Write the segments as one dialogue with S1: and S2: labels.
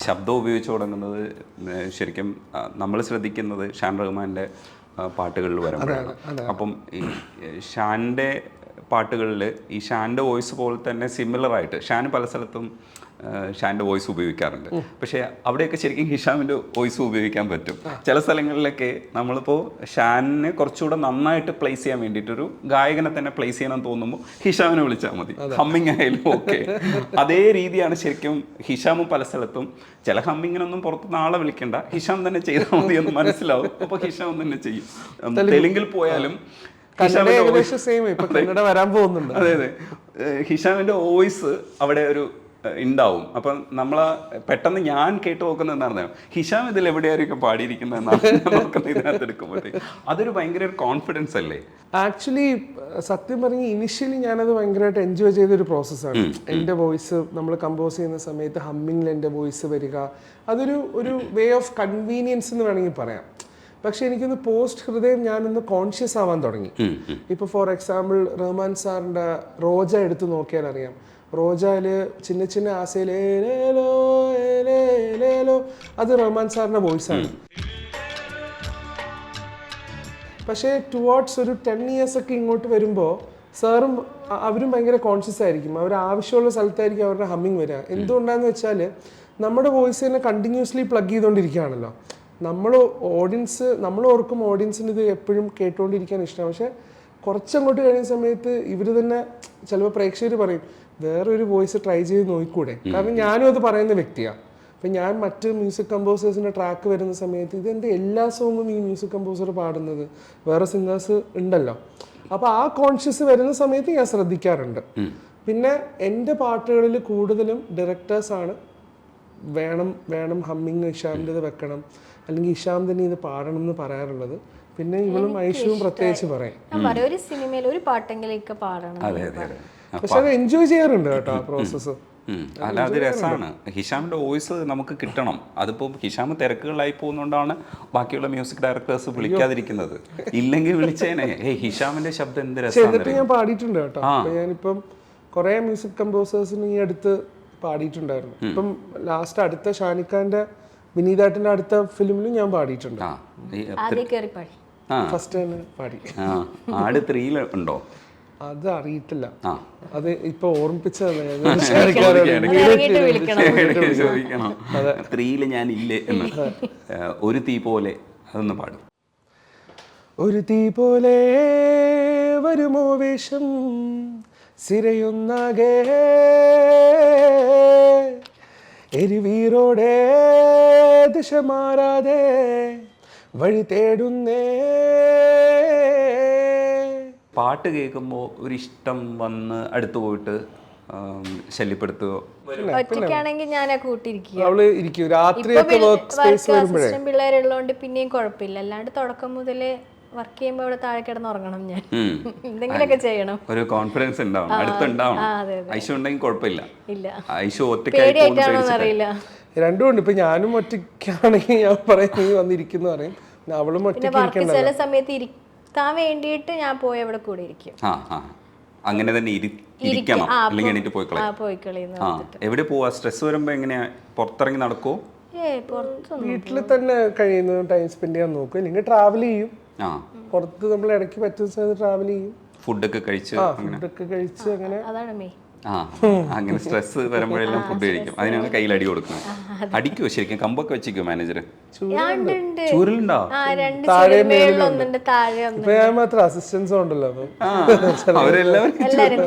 S1: ശബ്ദം ഉപയോഗിച്ച് തുടങ്ങുന്നത് ശരിക്കും നമ്മൾ ശ്രദ്ധിക്കുന്നത് ഷാൻ റഹ്മാൻ്റെ പാട്ടുകളിൽ വരുമ്പോഴാണ്. അപ്പം ഈ ഷാൻ്റെ പാട്ടുകളിൽ ഈ ഷാൻ്റെ വോയിസ് പോലെ തന്നെ സിമിലറായിട്ട് ഷാൻ പല സ്ഥലത്തും ഷാൻ്റെ വോയിസ് ഉപയോഗിക്കാറുണ്ട്. പക്ഷേ അവിടെയൊക്കെ ശരിക്കും ഹിഷാമിൻ്റെ വോയിസ് ഉപയോഗിക്കാൻ പറ്റും. ചില സ്ഥലങ്ങളിലൊക്കെ നമ്മളിപ്പോൾ ഷാനിനെ കുറച്ചുകൂടെ നന്നായിട്ട് പ്ലേസ് ചെയ്യാൻ വേണ്ടിയിട്ടൊരു ഗായകനെ തന്നെ പ്ലേസ് ചെയ്യണമെന്ന് തോന്നുമ്പോൾ ഹിഷാമിനെ വിളിച്ചാൽ മതി, ഹമ്മിങ് ആയാലും ഓക്കെ. അതേ രീതിയാണ് ശരിക്കും ഹിഷാമും പല സ്ഥലത്തും ചില ഹമ്മിങ്ങിനൊന്നും പുറത്ത് നാളെ വിളിക്കേണ്ട, ഹിഷാം തന്നെ ചെയ്താൽ മതി എന്ന് മനസ്സിലാവും. അപ്പോൾ ഹിഷാം തന്നെ ചെയ്യും. തെലുങ്കിൽ പോയാലും അതെ അതെ, ഹിഷാമിന്റെ വോയിസ് അവിടെ ഒരു ഉണ്ടാവും. അപ്പം നമ്മൾ പെട്ടെന്ന് ഞാൻ കേട്ട് നോക്കുന്നത് എന്താണെന്ന് ഹിഷാം ഇതിൽ എവിടെയായിരിക്കും പാടിയിരിക്കുന്നതെന്നാണ് നോക്കുന്നത് ഇതിനകത്ത് എടുക്കുമ്പോഴത്തേക്ക്. അതൊരു ഭയങ്കര ഒരു കോൺഫിഡൻസ് അല്ലേ?
S2: ആക്ച്വലി സത്യം പറഞ്ഞ് ഇനിഷ്യലി ഞാനത് ഭയങ്കരമായിട്ട് എൻജോയ് ചെയ്തൊരു പ്രോസസ്സാണ്. എൻ്റെ വോയിസ് നമ്മൾ കമ്പോസ് ചെയ്യുന്ന സമയത്ത് ഹമ്മിങ്ങിൽ എൻ്റെ വോയിസ് വരിക, അതൊരു വേ ഓഫ് കൺവീനിയൻസ് എന്ന് വേണമെങ്കിൽ പറയാം. പക്ഷെ എനിക്കൊന്ന് പോസ്റ്റ് ഹൃദയം ഞാനൊന്ന് കോൺഷ്യസ് ആവാൻ തുടങ്ങി. ഇപ്പോൾ ഫോർ എക്സാമ്പിൾ റഹ്മാൻ സാറിൻ്റെ റോജ എടുത്ത് നോക്കിയാൽ അറിയാം. റോജയില് ചിന്ന ചിന്ന ആസയിലേലോ അത് റഹ്മാൻ സാറിൻ്റെ വോയിസാണ്. പക്ഷേ ടുവേർഡ്സ് ഒരു 10 years ഒക്കെ ഇങ്ങോട്ട് വരുമ്പോൾ സാറും അവരും ഭയങ്കര കോൺഷ്യസ് ആയിരിക്കും. അവർ ആവശ്യമുള്ള സ്ഥലത്തായിരിക്കും അവരുടെ ഹമ്മിങ് വരിക. എന്തുകൊണ്ടാന്ന് വെച്ചാൽ നമ്മുടെ വോയിസ് തന്നെ കണ്ടിന്യൂസ്ലി പ്ലഗ് ചെയ്തുകൊണ്ടിരിക്കുകയാണല്ലോ. നമ്മൾ ഓർക്കും ഓഡിയൻസിന് ഇത് എപ്പോഴും കേട്ടുകൊണ്ടിരിക്കാൻ ഇഷ്ടമാണ്. പക്ഷെ കുറച്ചങ്ങോട്ട് കഴിയുന്ന സമയത്ത് ഇവർ തന്നെ ചിലപ്പോൾ പ്രേക്ഷകർ പറയും വേറൊരു വോയിസ് ട്രൈ ചെയ്ത് നോക്കിക്കൂടെ. കാരണം ഞാനും അത് പറയുന്ന വ്യക്തിയാണ്. അപ്പം ഞാൻ മറ്റ് മ്യൂസിക് കമ്പോസേഴ്സിൻ്റെ ട്രാക്ക് വരുന്ന സമയത്ത് ഇതെൻ്റെ എല്ലാ സോങ്ങും ഈ മ്യൂസിക് കമ്പോസർ പാടുന്നത്, വേറെ സിംഗേഴ്സ് ഉണ്ടല്ലോ. അപ്പോൾ ആ കോൺഷ്യസ് വരുന്ന സമയത്ത് ഞാൻ ശ്രദ്ധിക്കാറുണ്ട്. പിന്നെ എൻ്റെ പാട്ടുകളിൽ കൂടുതലും ഡയറക്ടേഴ്സാണ് വേണം ഹമ്മിങ് ഇഷാമിൻ്റെത് വെക്കണം, അല്ലെങ്കിൽ ഇഷാം തന്നെ ഇത് പാടണം എന്ന് പറയാറുള്ളത്. പിന്നെ ഇവളും ഐഷുവും പ്രത്യേകിച്ച് പറയും
S3: ഒരു സിനിമയിൽ ഒരു പാട്ടെങ്കിലൊക്കെ പാടണം.
S2: പക്ഷെ അത് എൻജോയ് ചെയ്യാറുണ്ട് കേട്ടോ ആ പ്രോസസ്സ്.
S1: അല്ല, അത് രസമാണ്. ഹിഷാമിൻ്റെ വോയിസ് നമുക്ക് കിട്ടണം. അതിപ്പോൾ ഹിഷാം തിരക്കുകളായി പോകുന്നതുകൊണ്ടാണ് ബാക്കിയുള്ള മ്യൂസിക് ഡയറക്ടേഴ്സ് വിളിക്കാതിരിക്കുന്നത്. ഇല്ലെങ്കിൽ വിളിച്ചേനെ ഹിഷാമിന്റെ ശബ്ദം എന്ത് രസം.
S2: എന്നിട്ട് ഞാൻ പാടിയിട്ടുണ്ട് കേട്ടോ. ഞാനിപ്പം കുറേ മ്യൂസിക് കമ്പോസേഴ്സിന് ഈ അടുത്ത് പാടിയിട്ടുണ്ടായിരുന്നു. ഇപ്പം ലാസ്റ്റ് അടുത്ത ഷാനിക്കാന്റെ വിനീതാട്ടിന്റെ അടുത്ത ഫിലിമിലും ഞാൻ പാടിയിട്ടുണ്ട്. ഫസ്റ്റ് തന്നെ പാടി.
S1: ആട് 3 ഉണ്ടോ?
S2: അത് അറിയിട്ടില്ല. അത് ഇപ്പൊ ഓർമ്മിപ്പിച്ച
S1: 3 ഞാൻ ഇല്ലേ എന്ന്. ഒരു തീ പോലെ അതൊന്ന് പാടും.
S2: ഒരു തീ പോലെ വരുമോ വേഷം സിരയൊന്നാകെ എരിവീരോടെ ദിശ മാറാതെ വഴി തേടുന്നേ.
S1: പാട്ട് കേൾക്കുമ്പോൾ ഒരു ഇഷ്ടം വന്ന് അടുത്ത് പോയിട്ട് ശല്യപ്പെടുത്തുകയോ?
S3: ഒറ്റയ്ക്കാണെങ്കിൽ ഞാൻ കൂട്ടിയിരിക്കും. പിള്ളേരുള്ളതുകൊണ്ട് പിന്നെയും കുഴപ്പമില്ല. അല്ലാണ്ട് തുടക്കം മുതലേ വർക്ക് ചെയ്യുമ്പോൾ അവിടെ താഴെ കിടന്ന് ഉറങ്ങണം. ഞാൻ എന്തെങ്കിലുമൊക്കെ ചെയ്യണം.
S1: ഒരു കോൺഫിഡൻസ് ഉണ്ടാവണം, അടുത്തുണ്ടാവണം. ഐശു ഉണ്ടെങ്കിൽ കുഴപ്പമില്ല. ഐശു
S3: ഒറ്റയ്ക്കായിട്ടറിയില്ല.
S2: രണ്ടും ഉണ്ട്. ഇപ്പൊ ഞാനും ഒറ്റയ്ക്കാണെങ്കിൽ ഞാൻ പറയും നീ വന്നിരിക്കുന്നു പറയും. അവളും ഒറ്റയ്ക്ക്
S3: ചില സമയത്ത് ഇരിക്കാൻ വേണ്ടിയിട്ട് ഞാൻ പോയി അവിടെ കൂടെ ഇരിക്കും.
S1: അങ്ങനെ തന്നെ ഇരിക്കണം, അല്ലെങ്കിൽ എണീറ്റ് പോയിക്കളയും. എവിടെ പോവാ? സ്ട്രെസ് വരുമ്പോ എങ്ങനെയാ? പുറത്തിറങ്ങി നടക്കുവോ?
S2: വീട്ടിൽ തന്നെ കഴിയുന്ന ടൈം സ്പെൻഡ് ചെയ്യാൻ നോക്കും. അല്ലെങ്കിൽ ട്രാവൽ ചെയ്യും. പുറത്ത് നമ്മൾ ഇടയ്ക്ക് പറ്റുന്ന സമയത്ത് ട്രാവൽ ചെയ്യും.
S1: ഫുഡൊക്കെ കഴിച്ച്
S2: അങ്ങനെ.
S3: അതാണ് മെയിൻ.
S1: അങ്ങനെ സ്ട്രെസ് വരുമ്പോഴെല്ലാം ഫുഡ് കഴിക്കും. അതിനാണ് കയ്യിൽ അടി കൊടുക്കുന്നത്. അടിക്കുവോ ശരിക്കും? കമ്പൊക്കെ വെച്ചിരിക്കും മാനേജർ? ചൂരലുണ്ടോ?
S2: ഞാൻ മാത്രം അസിസ്റ്റൻസ് ഉണ്ടല്ലോ.
S1: അവരെല്ലാവരും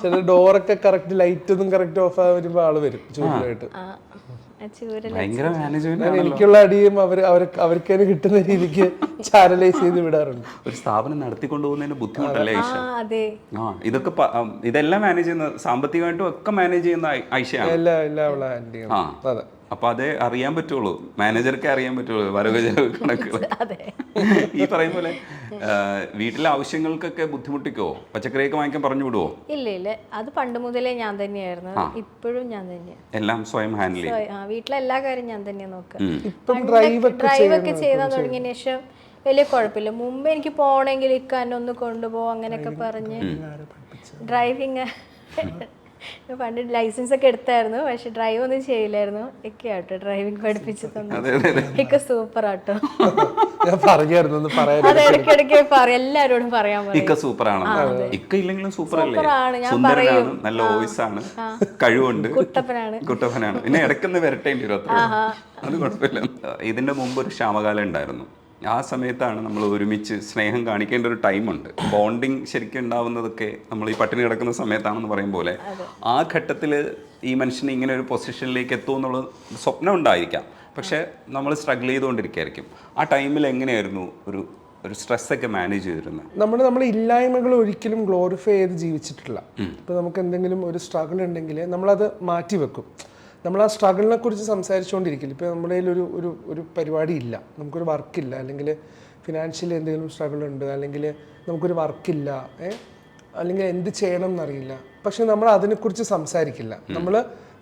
S2: ചില ഡോറൊക്കെ കറക്റ്റ് ലൈറ്റ് ഒന്നും കറക്റ്റ് ഓഫ് ആയി വരുമ്പോ ആള് വരും ചൂരലായിട്ട്. എനിക്കുള്ള അടിയും അവർക്ക് തന്നെ കിട്ടുന്ന രീതിക്ക് ചാനലൈസ് ചെയ്ത് വിടാറുണ്ട്.
S1: ഒരു സ്ഥാപനം നടത്തിക്കൊണ്ടു പോകുന്നതിന് ബുദ്ധിമുട്ടല്ലേ ഐഷ? ഇതൊക്കെ ഇതെല്ലാം മാനേജ് ചെയ്യുന്ന, സാമ്പത്തികമായിട്ടും ഒക്കെ മാനേജ് ചെയ്യുന്ന ഐഷയാണ്.
S2: അതെ.
S1: അപ്പൊ അതേ അറിയാൻ പറ്റുള്ളൂ, മാനേജർക്കേ അറിയാൻ പറ്റുള്ളൂ വരവ് ചെലവ് കണക്കുകൾ. ഈ പറയും പോലെ വീട്ടിലെ ആവശ്യങ്ങൾക്കൊക്കെ ബുദ്ധിമുട്ടിക്കോ? പച്ചക്കറിയൊക്കെ വാങ്ങിക്കാൻ പറഞ്ഞു വിടുവോ?
S3: ഇല്ല, അത് പണ്ട് മുതലേ ഞാൻ തന്നെയായിരുന്നു. ഇപ്പോഴും ഞാൻ തന്നെയാണ്
S1: എല്ലാം സ്വയം ഹാൻഡിൽ ചെയ്യും.
S3: വീട്ടിലെ എല്ലാ കാര്യം ഞാൻ തന്നെ നോക്കാം. ഡ്രൈവ് ഒക്കെ ചെയ്താൽ തുടങ്ങിയ ശേഷം വലിയ കുഴപ്പമില്ല. മുമ്പ് എനിക്ക് പോണെങ്കിൽ ഇക്കാനൊന്ന് കൊണ്ടുപോകും അങ്ങനെയൊക്കെ പറഞ്ഞ് ഡ്രൈവിങ് പണ്ട് ലൈസൻസ് ഒക്കെ എടുത്തായിരുന്നു, പക്ഷെ ഡ്രൈവ് ഒന്നും ചെയ്യില്ലായിരുന്നു. ഒക്കെ ആട്ടോ ഡ്രൈവിംഗ് പഠിപ്പിച്ചു തന്നെ. ഒക്കെ സൂപ്പർ ആട്ടോ.
S2: ഞാൻ പറഞ്ഞായിരുന്നു ഒന്ന് പറയാൻ.
S3: അത് ഇടയ്ക്കിടയ്ക്ക് പറയും, എല്ലാരോടും പറയാൻ പറയും.
S1: ഇക്ക സൂപ്പറാണ്. ഇക്ക ഇല്ലെങ്കിലും സൂപ്പർ അല്ലേ?
S3: സൂപ്പറാണ്, ഞാൻ
S1: സുന്ദരനാണ്,
S3: പറയും.
S1: നല്ല വോയിസ് ആണ്, കഴിവുണ്ട്,
S3: കുട്ടപ്പനാണ്.
S1: പിന്നെ ഇടയ്ക്കൊന്ന് വരട്ടേണ്ടി വരും, അത്രേ ഉള്ളൂ. അത് കുഴപ്പമില്ല. ഇതിന്റെ മുമ്പ് ഒരു ക്ഷാമകാലം ഉണ്ടായിരുന്നു. ആ സമയത്താണ് നമ്മൾ ഒരുമിച്ച് സ്നേഹം കാണിക്കേണ്ട ഒരു ടൈമുണ്ട്. ബോണ്ടിങ് ശരിക്കും ഉണ്ടാവുന്നതൊക്കെ നമ്മൾ ഈ പട്ടിണി കിടക്കുന്ന സമയത്താണെന്ന് പറയും പോലെ ആ ഘട്ടത്തിൽ ഈ മനുഷ്യന് ഇങ്ങനെ ഒരു പൊസിഷനിലേക്ക് എത്തുമെന്നുള്ള സ്വപ്നം ഉണ്ടായിരിക്കാം. പക്ഷേ നമ്മൾ സ്ട്രഗിൾ ചെയ്തുകൊണ്ടിരിക്കുകയായിരിക്കും. ആ ടൈമിൽ എങ്ങനെയായിരുന്നു ഒരു സ്ട്രെസ്സൊക്കെ മാനേജ് ചെയ്തിരുന്നത്?
S2: നമ്മൾ ഇല്ലായ്മകൾ ഒരിക്കലും ഗ്ലോറിഫൈ ചെയ്ത് ജീവിച്ചിട്ടില്ല. ഇപ്പോൾ നമുക്ക് എന്തെങ്കിലും ഒരു സ്ട്രഗിൾ ഉണ്ടെങ്കിൽ നമ്മളത് മാറ്റി വെക്കും. നമ്മൾ ആ സ്ട്രഗിളിനെ കുറിച്ച് സംസാരിച്ചുകൊണ്ടിരിക്കില്ല. ഇപ്പോൾ നമ്മുടെ കയ്യിൽ ഒരു പരിപാടി ഇല്ല, നമുക്കൊരു വർക്കില്ല, അല്ലെങ്കിൽ ഫിനാൻഷ്യലി എന്തെങ്കിലും സ്ട്രഗിൾ ഉണ്ട്, അല്ലെങ്കിൽ നമുക്കൊരു വർക്കില്ല, അല്ലെങ്കിൽ എന്ത് ചെയ്യണം എന്നറിയില്ല. പക്ഷെ നമ്മൾ അതിനെക്കുറിച്ച് സംസാരിക്കില്ല.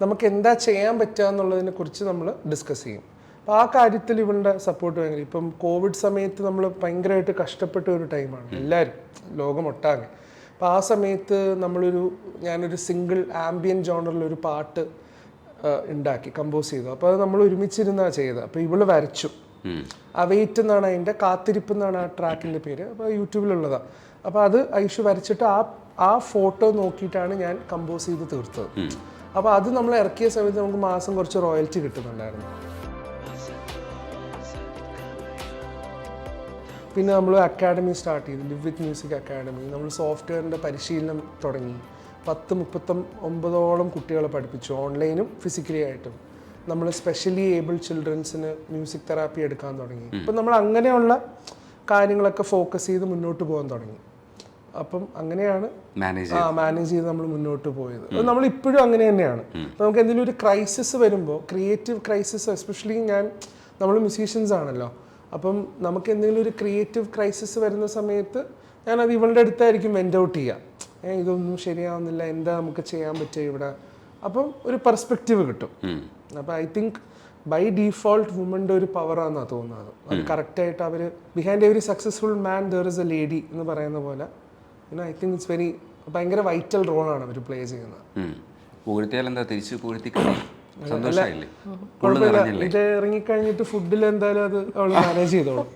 S2: നമുക്ക് എന്താ ചെയ്യാൻ പറ്റുക എന്നുള്ളതിനെ കുറിച്ച് നമ്മൾ ഡിസ്കസ് ചെയ്യും. അപ്പോൾ ആ കാര്യത്തിൽ ഇവളുടെ സപ്പോർട്ട് ഭയങ്കര. ഇപ്പം കോവിഡ് സമയത്ത് നമ്മൾ ഭയങ്കരമായിട്ട് കഷ്ടപ്പെട്ട ഒരു ടൈമാണ് എല്ലാവരും, ലോകമൊട്ടാകെ. അപ്പോൾ ആ സമയത്ത് ഞാനൊരു സിംഗിൾ ആംബിയൻ ജോണറിലൊരു പാട്ട് ഉണ്ടാക്കി, കമ്പോസ് ചെയ്തു. അപ്പോൾ അത് നമ്മൾ ഒരുമിച്ചിരുന്നാണ് ചെയ്തത്. അപ്പോൾ ഇവള് വരച്ചു. അവെയിറ്റ് എന്നാണ് അതിൻ്റെ, കാത്തിരിപ്പ് എന്നാണ് ആ ട്രാക്കിൻ്റെ പേര്. അപ്പോൾ യൂട്യൂബിലുള്ളതാണ്. അപ്പോൾ അത് ഐഷു വരച്ചിട്ട് ആ ഫോട്ടോ നോക്കിയിട്ടാണ് ഞാൻ കമ്പോസ് ചെയ്ത് തീർത്തത്. അപ്പോൾ അത് നമ്മൾ ഇറക്കിയ സമയത്ത് നമുക്ക് മാസം കുറച്ച് റോയൽറ്റി കിട്ടുന്നുണ്ടായിരുന്നു. പിന്നെ നമ്മൾ അക്കാഡമി സ്റ്റാർട്ട് ചെയ്തു, ലിവ് വിത്ത് മ്യൂസിക് അക്കാഡമി. നമ്മൾ സോഫ്റ്റ്വെയറിൻ്റെ പരിശീലനം തുടങ്ങി. 39 കുട്ടികളെ പഠിപ്പിച്ചു, ഓൺലൈനും ഫിസിക്കലി ആയിട്ടും. നമ്മൾ സ്പെഷ്യലി ഏബിൾഡ് ചിൽഡ്രൻസിന് മ്യൂസിക് തെറാപ്പി എടുക്കാൻ തുടങ്ങി. ഇപ്പം നമ്മൾ അങ്ങനെയുള്ള കാര്യങ്ങളൊക്കെ ഫോക്കസ് ചെയ്ത് മുന്നോട്ട് പോകാൻ തുടങ്ങി. അപ്പം അങ്ങനെയാണ് മാനേജ് ചെയ്ത് നമ്മൾ മുന്നോട്ട് പോയത്. നമ്മൾ ഇപ്പോഴും അങ്ങനെ തന്നെയാണ്. നമുക്ക് എന്തെങ്കിലും ഒരു ക്രൈസിസ് വരുമ്പോൾ, ക്രിയേറ്റീവ് ക്രൈസിസ് എസ്പെഷ്യലി, നമ്മൾ മ്യൂസീഷ്യൻസ് ആണല്ലോ, അപ്പം നമുക്ക് എന്തെങ്കിലും ഒരു ക്രിയേറ്റീവ് ക്രൈസിസ് വരുന്ന സമയത്ത് ഞാനത് ഇവളുടെ അടുത്തായിരിക്കും വെൻ്റ് ഔട്ട് ചെയ്യുക. ഇതൊന്നും ശരിയാവുന്നില്ല, എന്താ നമുക്ക് ചെയ്യാൻ പറ്റുക ഇവിടെ. അപ്പം ഒരു പെർസ്പെക്റ്റീവ് കിട്ടും. അപ്പം ഐ തിങ്ക് ബൈ ഡീഫോൾട്ട് വുമൻ്റെ ഒരു പവറാണെന്നാണ് തോന്നുന്നത്. അത് കറക്റ്റായിട്ട് അവർ behind every successful man there is a lady എന്ന് പറയുന്ന പോലെ ഐ തിങ്ക് ഇറ്റ്സ് വെരി ഭയങ്കര വൈറ്റൽ റോളാണ് അവർ പ്ലേ ചെയ്യുന്നത്. ഇത് ഇറങ്ങിക്കഴിഞ്ഞിട്ട് ഫുഡിൽ എന്തായാലും അത് അവൾ മാനേജ് ചെയ്തോളും.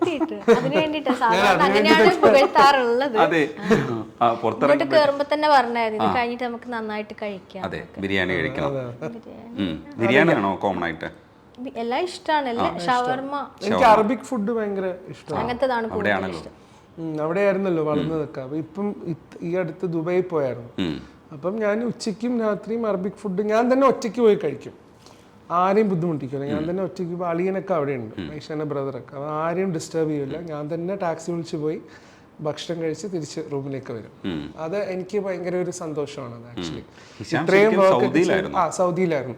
S3: കേറുമ്പോ തന്നെ പറഞ്ഞായിരുന്നു, ഇത് കഴിഞ്ഞിട്ട് നമുക്ക് നന്നായിട്ട് കഴിക്കാം.
S1: ബിരിയാണി കഴിക്കണം. ബിരിയാണിയാണോ കോമൺ ആയിട്ട്?
S3: എല്ലാം ഇഷ്ടമാണ്. ഷവർമ,
S2: എനിക്ക് അറബിക് ഫുഡ് ഭയങ്കര ഇഷ്ടമാണ്.
S3: അങ്ങനത്തേതാണ് കൂടുതൽ ഇഷ്ടം.
S2: അവിടെയായിരുന്നല്ലോ വളർന്നതൊക്കെ. അപ്പൊ ഇപ്പം ഈ അടുത്ത് ദുബായിൽ പോയായിരുന്നു. അപ്പം ഞാൻ ഉച്ചയ്ക്കും രാത്രിയും അറബിക് ഫുഡ് ഞാൻ തന്നെ ഒറ്റയ്ക്ക് പോയി കഴിക്കും. ആരെയും ബുദ്ധിമുട്ടിക്കില്ല. ഞാൻ തന്നെ ഒറ്റയ്ക്ക്. ഇപ്പോൾ അളിയനൊക്കെ അവിടെ ഉണ്ട്, ഐഷാൻ്റെ ബ്രദറൊക്കെ. അപ്പോൾ ആരെയും ഡിസ്റ്റർബ് ചെയ്യില്ല. ഞാൻ തന്നെ ടാക്സി വിളിച്ച് പോയി ഭക്ഷണം കഴിച്ച് തിരിച്ച് റൂമിലേക്ക് വരും. അത് എനിക്ക് ഭയങ്കര ഒരു സന്തോഷമാണ്. ആക്ച്വലി ഇത്രയും വർക്ക് സൗദിയിലായിരുന്നു.